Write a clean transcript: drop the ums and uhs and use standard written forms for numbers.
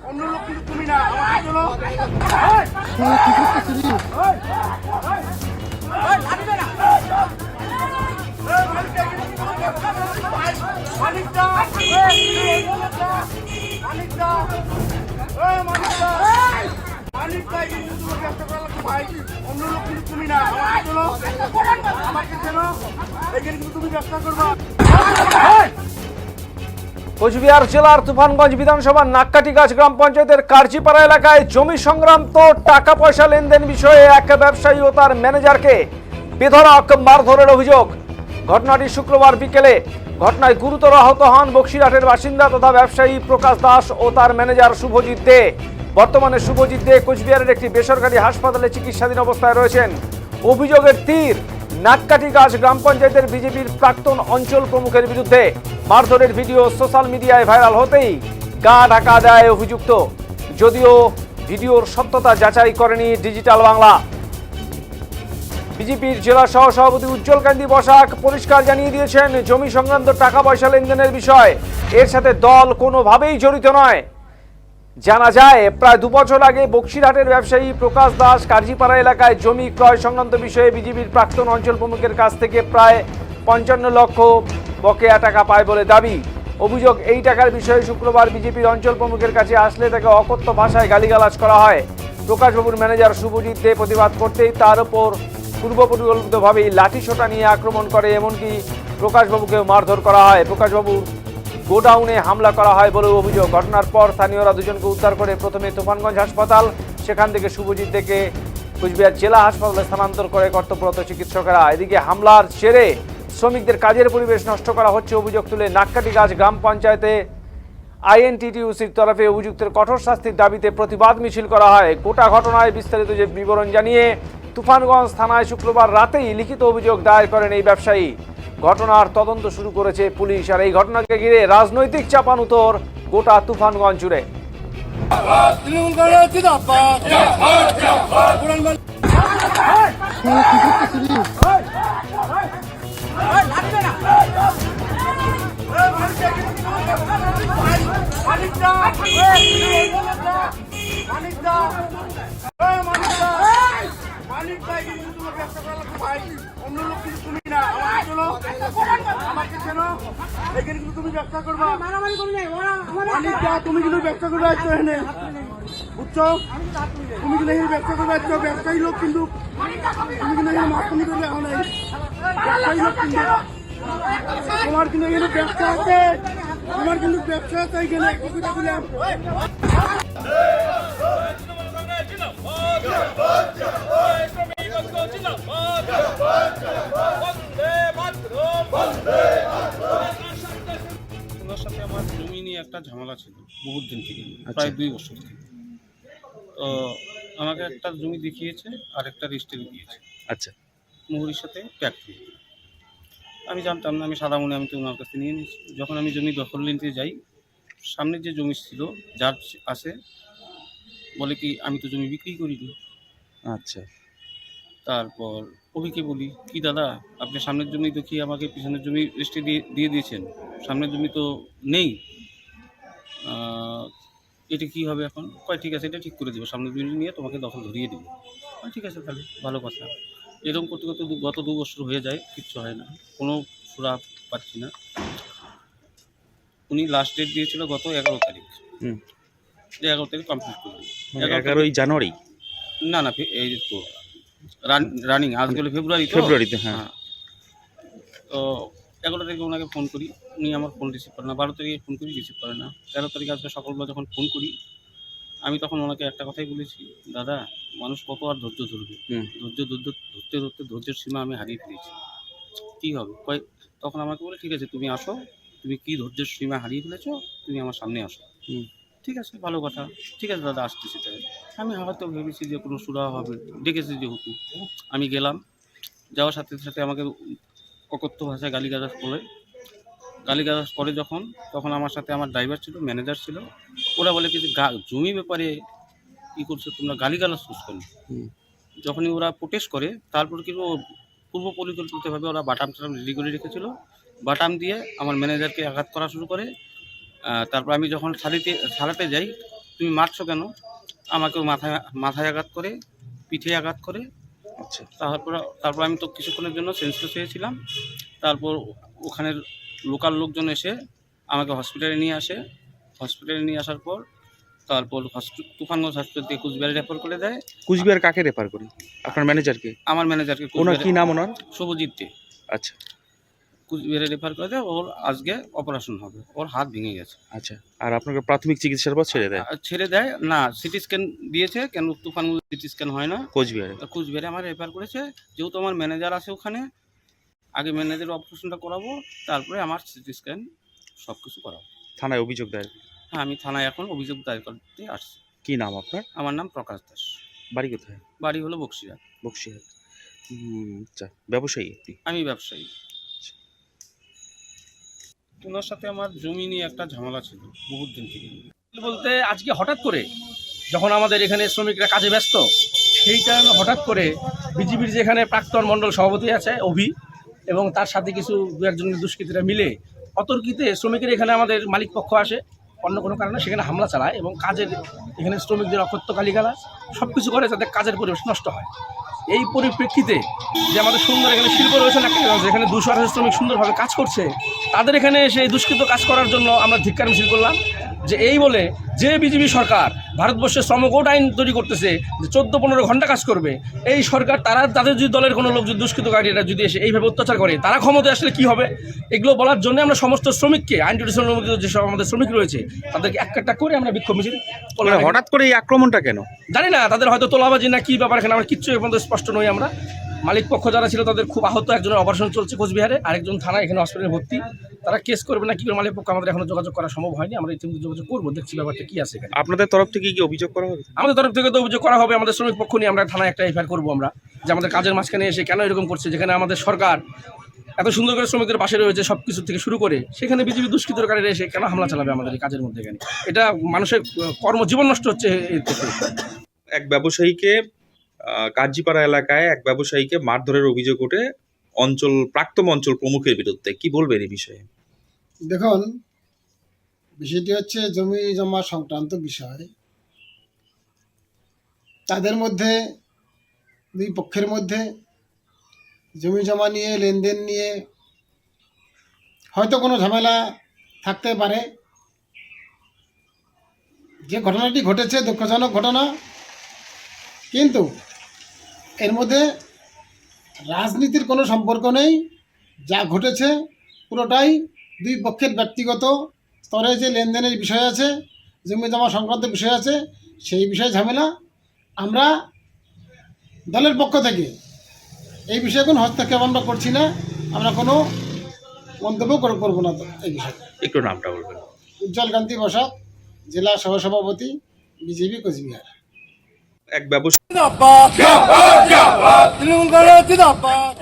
অন্য লোক কিন্তু তুমি না অন্য লোক কিন্তু তুমি না আমাকে কেন এখানে কিন্তু তুমি ব্যবসা করবা। কোচবিহার জেলার তুফানগঞ্জ বিধানসভার নাক্কাটিগাছ গ্রাম পঞ্চায়েতের কার্জিপাড়া এলাকায় জমি সংক্রান্ত টাকা পয়সা লেনদেন বিষয়ে এক ব্যবসায়ী ও তার ম্যানেজারকে বেধড়ক মারধরের অভিযোগ। ঘটনাটি শুক্রবার বিকেলে। ঘটনায় গুরুতর আহত হন বক্সিরহাটের বাসিন্দা তথা ব্যবসায়ী প্রকাশ দাস ও তার ম্যানেজার শুভজিৎ দে। বর্তমানে শুভজিৎ দে কোচবিহারের একটি বেসরকারি হাসপাতালে চিকিৎসাধীন অবস্থায় রয়েছেন। অভিযোগের তীর নাক্কাটিগাছ গ্রাম পঞ্চায়েতের বিজেপির প্রাক্তন অঞ্চল প্রমুখের বিরুদ্ধে। মারধরের ভিডিও সোশ্যাল মিডিয়ায় ভাইরাল হতেই গা ঢাকা দেয় অভিযুক্ত, যদিও ভিডিওর সত্যতা যাচাই করেনি ডিজিটাল বাংলা। বিজেপির জেলা সহ সভাপতি উজ্জ্বল কান্তি বসাক পরিষ্কার জানিয়ে দিয়েছেন, জমি সংক্রান্ত টাকা পয়সা লেনদেনের বিষয় এর সাথে দল কোনোভাবেই জড়িত নয়। জানা যায়, প্রায় 2 বছর আগে বক্সিরহাটের ব্যবসায়ী প্রকাশ দাস কার্জিপাড়া এলাকায় জমি ক্রয় সংক্রান্ত বিষয়ে বিজেপির প্রাক্তন অঞ্চল প্রমুখের কাছ থেকে প্রায় 55 লক্ষ বকেয়া টাকা পায় বলে দাবি। অভিযোগ, এই টাকার বিষয়ে শুক্রবার বিজেপির অঞ্চল প্রমুখের কাছে আসলে তাকে অকথ্য ভাষায় গালিগালাজ করা হয়। প্রকাশবাবুর ম্যানেজার শুভজিৎ দে প্রতিবাদ করতেই তার উপর পূর্ব পরিকল্পিতভাবেই লাঠিসোঁটা নিয়ে আক্রমণ করে, এমনকি প্রকাশবাবুকেও মারধর করা হয়। প্রকাশবাবুর গোডাউনে হামলা করা হয় বলে অভিযোগ। ঘটনার পর স্থানীয়রা দুজনকে উদ্ধার করে প্রথমে তুফানগঞ্জ হাসপাতাল, সেখান থেকে শুভজিৎ থেকে কোচবিহার জেলা হাসপাতালে স্থানান্তর করে কর্তব্যরত চিকিৎসকেরা। এদিকে হামলার জেরে শ্রমিকদের কাজের পরিবেশ নষ্ট করা হচ্ছে অভিযোগ তুলে নাক্কাটিগাছ গ্রাম পঞ্চায়েতে আইএনটিটিউসির তরফে অভিযুক্তের কঠোর শাস্তির দাবিতে প্রতিবাদ মিছিল করা হয়। গোটা ঘটনায় বিস্তারিত যে বিবরণ জানিয়ে তুফানগঞ্জ থানায় শুক্রবার রাতেই লিখিত অভিযোগ দায়ের করেন এই ব্যবসায়ী। ঘটনার তদন্ত শুরু করেছে পুলিশ। আর এই ঘটনাকে ঘিরে রাজনৈতিক চাপানুতোর গোটা তুফানগঞ্জ জুড়ে। অন্য লোক কিন্তু তুমি না আমাকে কেন এখানে কিন্তু তুমি ব্যবসা করবা। তুমি কিন্তু ব্যবসা করবে আসছো এখানে, বুঝছো? তুমি কিন্তু এখানে ব্যবসা করবে আসছো, ব্যবসায়ী লোক কিন্তু তুমি কিন্তু এখানে মাস্তানি করবে এখন। ব্যবসায়ী লোক কিন্তু তোমার কিন্তু এখানে ব্যবসা আছে, তোমার কিন্তু ব্যবসা আছে এখানে। ওনার সাথে আমার জমি নিয়ে একটা ঝামেলা ছিল বহুত দিন থেকে, প্রায় 2 বছর থেকে। তো আমাকে একটা জমি দেখিয়েছে আর একটা রেজিস্ট্রি দিয়েছে। আচ্ছা, মুহুরির সাথে ফ্যাক্টরি। আমি জানতাম না, আমি সাদা মনে আমি তো ওনার কাছে নিয়ে নিয়েছি। যখন আমি জমি দখল নিতে যাই, সামনের যে জমি ছিল যার আছে বলে কি আমি তো জমি বিক্রি করিনি। আচ্ছা, তারপর অভিকে বলি, কি দাদা আপনি সামনের জমি তো কি আমাকে পিছনের জমি রেজিস্ট্রি দিয়ে দিয়েছেন, সামনের জমি তো নেই, এটা কি হবে এখন? কয় ঠিক আছে, এটা ঠিক করে দেবো, সামনের জমি নিয়ে তোমাকে দখল ধরিয়ে দেবো। ঠিক আছে তাহলে ভালো কথা। এরকম করতে করতে গত 2 বছর হয়ে যায়, কিচ্ছু হয় না, কোনো সুরা পাচ্ছি না। উনি লাস্ট ডেট দিয়েছিল গত 11 তারিখ। 11 তারিখ কমপ্লিট করবে। 11ই জানুয়ারি? না না, এই তো রানিং আজ গেলে ফেব্রুয়ারিতে। হ্যাঁ, তো 11 তারিখে ওনাকে ফোন করি, উনি আমার ফোন রিসিভ করে না। 12 তারিখে ফোন করি, রিসিভ করে না। 13 তারিখে আজকে সকালবেলা যখন ফোন করি, আমি তখন ওনাকে একটা কথাই বলেছি, দাদা মানুষ কত আর ধৈর্য ধরবে, ধরতে ধরতে ধৈর্যের সীমা আমি হারিয়ে ফেলেছি, কী হবে? তখন আমাকে বলে, ঠিক আছে তুমি আসো, তুমি কি ধৈর্যের সীমা হারিয়ে ফেলেছো, তুমি আমার সামনে আসো। ঠিক আছে, ভালো কথা, ঠিক আছে দাদা আসতেছি। তাই আমি হয়তো ভেবেছি যে কোনো সুরা হবে, ডেকেছি যেহেতু। আমি গেলাম, যাওয়ার সাথে সাথে আমাকে অকথ্য ভাষায় গালিগালাজ করে তখন আমার সাথে আমার ড্রাইভার ছিল, ম্যানেজার ছিল। ওরা বলে কিছু জমি ব্যাপারে কী করছো তোমরা, গালিগালাজ করো। যখনই ওরা প্রোটেস্ট করে, তারপর কিন্তু পূর্ব পরিকল্পিতভাবে ওরা বাটাম টাটাম রেডি করে রেখেছিল। বাটাম দিয়ে আমার ম্যানেজারকে আঘাত করা শুরু করে। তারপর আমি যখন সারাতে যাই, তুমি মারছো কেন, আমাকেও মাথায় আঘাত করে, পিঠে আঘাত করে। আচ্ছা, তারপর আমি তো কিছুক্ষণের জন্য সেন্সলেস হয়েছিলাম। তারপর ওখানের লোকাল লোকজন এসে আমাকে হসপিটালে নিয়ে আসে। হসপিটালে নিয়ে আসার পর তারপর তুফানগঞ্জ হসপিটাল থেকে কুচবিহারে রেফার করে দেয়। কুচবিহার কাকে রেফার করি? আপনার ম্যানেজারকে? আমার ম্যানেজারকে ওনার কি নাম ওনার? শুভজিৎ দে। আচ্ছা কুচবিহারে রেফার করে দেয়। ওর আজকে অপারেশন হবে, ওর হাত ভেঙে গেছে। আচ্ছা, আর আপনাকে প্রাথমিক চিকিৎসার পর ছেড়ে দেয়? ছেড়ে দেয় না, সিটি স্ক্যান দিয়েছে। কেন তুফানগঞ্জ সিটি স্ক্যান হয় না? কোচবিহারে? কুচবিহারে আমার রেফার করেছে। যেহেতু আমার ম্যানেজার আছে ওখানে, আগে ম্যানেজারের অপারেশনটা করাবো, তারপরে আমার সিটি স্ক্যান সব কিছু করাবো। থানায় অভিযোগ দায়ের? হ্যাঁ, আমি থানায় এখন অভিযোগ দায়ের করতে আসছি। কি নাম আপনার? আমার নাম প্রকাশ দাস। বাড়ি কোথায়? বাড়ি হলো বক্সিরহাট। বক্সিরহাট। আচ্ছা, ব্যবসায়ী আপনি? আমি ব্যবসায়ী। ওনার সাথে আমার জমি নিয়ে একটা ঝামেলা ছিল বহুত দিন থেকে। বলতে আজকে হঠাৎ করে যখন আমাদের এখানে শ্রমিকরা কাজে ব্যস্ত, সেই টাইমে হঠাৎ করে বিজিবির যেখানে প্রাক্তন মণ্ডল সভাপতি আছে অভি, এবং তার সাথে কিছু দু একজন দুষ্কৃতীরা মিলে অতর্কিতে শ্রমিকের এখানে আমাদের মালিক পক্ষ আসে অন্য কোনো কারণে, সেখানে হামলা চালায় এবং কাজের এখানে শ্রমিকদের অকথ্য গালিগালাজ সব কিছু করে যাতে কাজের পরিবেশ নষ্ট হয়। এই পরিপ্রেক্ষিতে যে আমাদের সুন্দর এখানে শিল্প রয়েছে না, যেখানে 228 শ্রমিক সুন্দরভাবে কাজ করছে, তাদের এখানে এসে এই দুষ্কৃত কাজ করার জন্য আমরা ধিক্কার মিছিল করলাম। যে এই বলে যে বিজেপি সরকার ভারতবর্ষে শ্রমকোড আইন তৈরি করতেছে যে 14-15 ঘন্টা কাজ করবে, এই সরকার তাদের যদি দলের কোনো লোক যদি দুষ্কৃতকারীরা যদি এসে এইভাবে অত্যাচার করে, তারা ক্ষমতায় আসলে কী হবে, এগুলো বলার জন্য আমরা সমস্ত শ্রমিককে, আইন ট্রেডিশনাল অনুমোদিত যেসব আমাদের শ্রমিক রয়েছে তাদেরকে একটা করে আমরা বিক্ষোভ মিছিল করলাম। হঠাৎ করে এই আক্রমণটা কেন জানি না, তাদের হয়তো তোলাবাজি না কী ব্যাপার, এখানে আমরা কিচ্ছু এখন স্পষ্ট নই। আমরা মালিক পক্ষ যারা ছিল তাদের খুব আহত, একজনের অপারেশন চলছে কোচবিহারে, আরেকজন থানা এখানে হসপিটালে ভর্তি। তারা কেস করবে না কি করে মালিক পক্ষ আমাদের এখনো যোগাযোগ করা সম্ভব হয়নি। আমরা ইতিমধ্যে যোগাযোগ করবো, দেখছি ব্যাপারটা কি আছে এখানে। আপনাদের তরফ থেকে কি অভিযোগ করা হবে? আমাদের তরফ থেকে তো অভিযোগ করা হবে, আমাদের শ্রমিক পক্ষ নিয়ে আমরা থানায় একটা এফআইআর করবো আমরা, যে আমাদের কাজের মাঝখানে এসে কেন এরকম করছে, যেখানে আমাদের সরকার এত সুন্দর করে শ্রমিকদের পাশে রয়েছে সব কিছু থেকে শুরু করে, সেখানে বিজেপি দুষ্কৃতকারীরা এসে কেন হামলা চালাবে আমাদের এই কাজের মধ্যে? এখানে এটা মানুষের কর্মজীবন নষ্ট হচ্ছে এর থেকে। এক ব্যবসায়ীকে কাজীপাড়া এলাকায় এক ব্যবসায়ীকে মারধরের অভিযোগ ওঠে প্রাক্তন অঞ্চল প্রমুখের বিরুদ্ধে, কি বলবেন এই বিষয়ে? দেখুন, বিষয়টি হচ্ছে জমি জমা সংক্রান্ত বিষয়। তাদের মধ্যে, দুই পক্ষের মধ্যে জমি জমা নিয়ে, লেনদেন নিয়ে হয়তো কোনো ঝামেলা থাকতে পারে। যে ঘটনাটি ঘটেছে দুঃখজনক ঘটনা, কিন্তু এর মধ্যে রাজনীতির কোনো সম্পর্ক নেই। যা ঘটেছে পুরোটাই দুই পক্ষের ব্যক্তিগত স্তরে যে লেনদেনের বিষয় আছে, জমি জমা সংক্রান্ত বিষয় আছে, সেই বিষয়ে ঝামেলা। আমরা দলের পক্ষ থেকে এই বিষয়ে কোনো হস্তক্ষেপ আমরা করছি না, আমরা কোনো মন্তব্য করবো না এই বিষয়ে। একটু নামটা বলবেন? উজ্জ্বল কান্তি বসাক, জেলা সহসভাপতি, বিজেপি কোচবিহার। এক ব্যবসায়ী জিন্দাবাদ জিন্দাবাদ তৃণমূল কংগ্রেস জিন্দাবাদ।